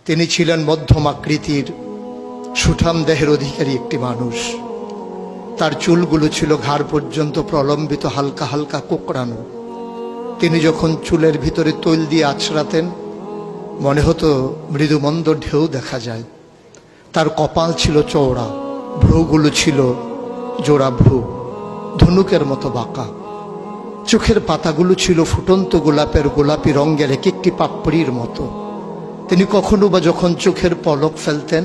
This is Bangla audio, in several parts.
তিনি ছিলেন মধ্যম আকৃতির সুঠাম দেহের অধিকারী একটি মানুষ। তার চুলগুলো ছিল ঘাড় পর্যন্ত প্রলম্বিত, হালকা হালকা কোঁকড়ানো। তিনি যখন চুলের ভিতরে তৈল দিয়ে আছড়াতেন মনে হতো মৃদুমন্দ ঢেউ দেখা যায়। তার কপাল ছিল চওড়া, ভ্রুগুলো ছিল জোড়া ভ্রু, ধনুকের মতো বাঁকা। চোখের পাতাগুলো ছিল ফুটন্ত গোলাপের গোলাপি রঙের এক একটি পাপড়ির মতো। তিনি কখনো বা যখন চোখের পলক ফেলতেন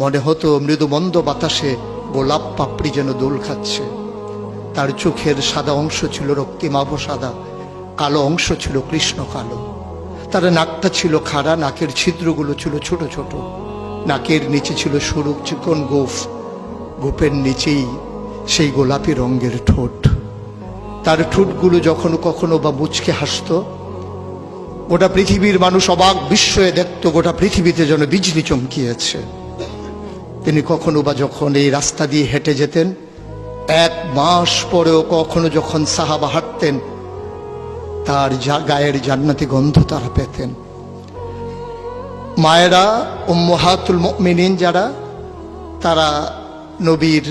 মনে হতো মৃদুমন্দ বাতাসে গোলাপ পাপড়ি যেন দোল খাচ্ছে। তার চোখের সাদা অংশ ছিল রক্তিমাভ সাদা, কালো অংশ ছিল কৃষ্ণ কালো। তার নাকটা ছিল খাড়া, নাকের ছিদ্রগুলো ছিল ছোট ছোট। নাকের নিচে ছিল সরু চিকন গোঁফ, গোঁফের নিচেই সেই গোলাপি রঙের ঠোঁট। তার ঠোঁটগুলো যখন কখনো বা মুচকে হাসত, গোটা পৃথিবীর মানুষ অবাক বিস্ময়ে দেখত গোটা পৃথিবীতে যেন বিজলি চমকিয়েছে। তিনি কখনো বা যখন এই রাস্তা দিয়ে হেঁটে যেতেন, 1 মাস পরেও কখনো যখন সাহাবা হাঁটতেন তার গায়ের জান্নাতি গন্ধ তারা পেতেন। মায়েরা উম্মাহাতুল মুমিনিন যারা, তারা নবীর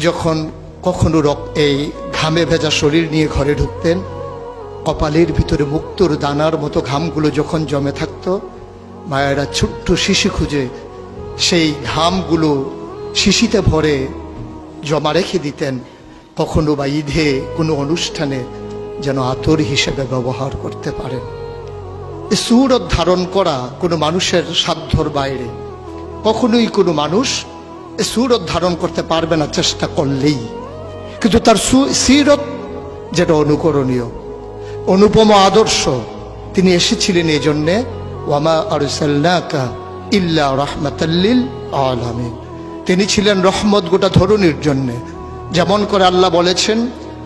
যখন কখনো এই ঘামে ভেজা শরীর নিয়ে ঘরে ঢুকতেন, কপালের ভিতরে মুক্তোর দানার মতো ঘামগুলো যখন জমে থাকত, মায়েরা ছোট্ট শিশি খুঁজে সেই ঘামগুলো শিশিতে ভরে জমা রেখে দিতেন, কখনো বা ঈদে কোনো অনুষ্ঠানে যেন আতর হিসেবে ব্যবহার করতে পারেন। এই সুরত ধারণ করা কোনো মানুষের সাধ্যর বাইরে। কখনোই কোনো মানুষ এই সুরত ধারণ করতে পারবে না চেষ্টা করলেই। কিন্তু তার সিরত যেটা অনুকরণীয়, অনুপম আদর্শ, তিনি এসেছিলেন এই জন্যে ওয়ামা আরসালনাকা ইল্লা রাহমাতাল লিল আলামিন। তিনি ছিলেন রহমত গোটা ধরনীর জন্যে। যেমন করে আল্লাহ বলেছেন,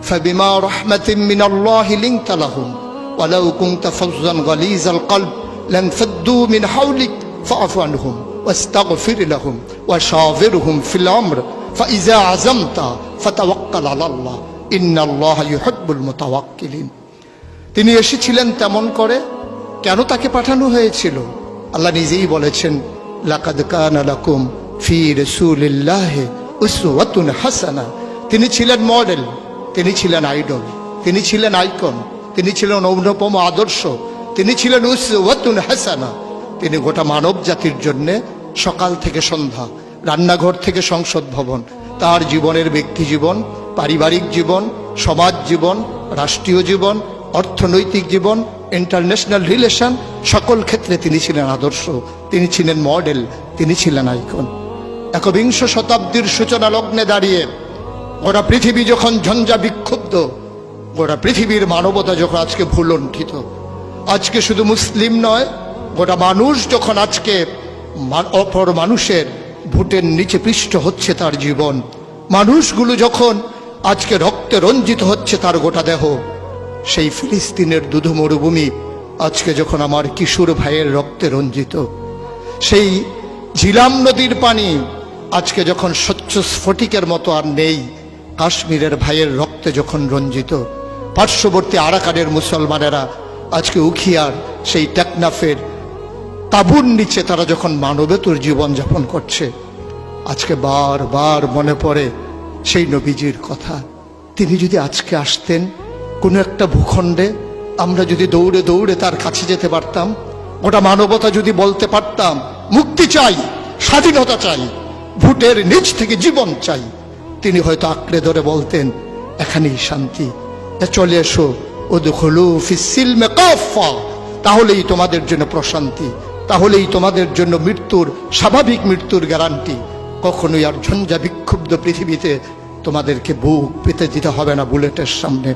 ফাবিমা রাহমাতিন মিনাল্লাহি লিনতা লাহুম ওয়ালাউ কুনতা ফাজ্জান গালিজাল কলব লানফাদ্দু মিন হাওলিক ফাআফু আনহুম ওয়াস্তাগফির লাহুম ওয়াশাওিরহুম ফিল আমর ফাইযা আযামতা ফাতাওয়াক্কাল আলাল্লাহ ইন্নাল্লাহা ইউহিব্বুল মুতাওয়াক্কিলিন। তিনি এসেছিলেন তেমন করে। কেন তাকে পাঠানো হয়েছিল? আল্লাহ নিজেই বলেছেন, লাকাদ কানা লাকুম ফি রাসূলিল্লাহি উসওয়াতুন হাসানা। তিনি ছিলেন মডেল, তিনি ছিলেন আইডল, তিনি ছিলেন আইকন, তিনি ছিলেন অনুপম আদর্শ, তিনি ছিলেন উসওয়াতুন হাসানা। তিনি গোটা মানব জাতির জন্য সকাল থেকে সন্ধ্যা, রান্নাঘর থেকে সংসদ ভবন, তার জীবনের ব্যক্তি জীবন, পারিবারিক জীবন, সমাজ জীবন, রাষ্ট্রীয় জীবন, অর্থনৈতিক জীবন, ইন্টারন্যাশনাল রিলেশন, সকল ক্ষেত্রে তিনি ছিলেন আদর্শ, তিনি ছিলেন মডেল, তিনি ছিলেন আইকন। একবিংশ শতাব্দীর সূচনা লগ্নে দাঁড়িয়ে গোটা পৃথিবী যখন ঝঞ্ঝা বিক্ষুব্ধ, গোটা পৃথিবীর মানবতা যখন আজকে ভুলণ্ঠিত, আজকে শুধু মুসলিম নয়, গোটা মানুষ যখন আজকে অপর মানুষের ভোটের নিচে পৃষ্ঠ হচ্ছে তার জীবন, মানুষগুলো যখন আজকে রক্তে রঞ্জিত হচ্ছে তার গোটা দেহ, সেই ফিলিস্তিনের দুধু মরুভূমি আজকে যখন আমার কিশোর ভাইয়ের রক্তে রঞ্জিত, সেই ঝিলাম নদীর পানি আজকে যখন স্বচ্ছ স্ফটিকের মতো আর নেই, কাশ্মীরের ভাইয়ের রক্তে যখন রঞ্জিত, পার্শ্ববর্তী আরাকানের মুসলমানেরা আজকে উখিয়ার সেই টেকনাফের তাঁবুর নিচে তারা যখন মানবেতর জীবনযাপন করছে, আজকে বারবার মনে পড়ে সেই নবীজির কথা। তিনি যদি আজকে আসতেন কোনো একটা ভূখণ্ডে, আমরা যদি দৌড়ে দৌড়ে তার কাছে যেতে পারতাম, গোটা মানবতা যদি বলতে পারতাম মুক্তি চাই, স্বাধীনতা চাই, ভোটের নিচ থেকে জীবন চাই, তিনি হয়তো আঁকড়ে ধরে বলতেন এখানেই শান্তি, চলে এসো উদখুলু ফিস সিলমে কাফা, তাহলেই তোমাদের জন্য প্রশান্তি, তাহলেই তোমাদের জন্য মৃত্যুর, স্বাভাবিক মৃত্যুর গ্যারান্টি। কখনোই আর ঝঞ্ঝা বিক্ষুব্ধ পৃথিবীতে তোমাদেরকে বুক পেতে দিতে হবে না বুলেটের সামনে।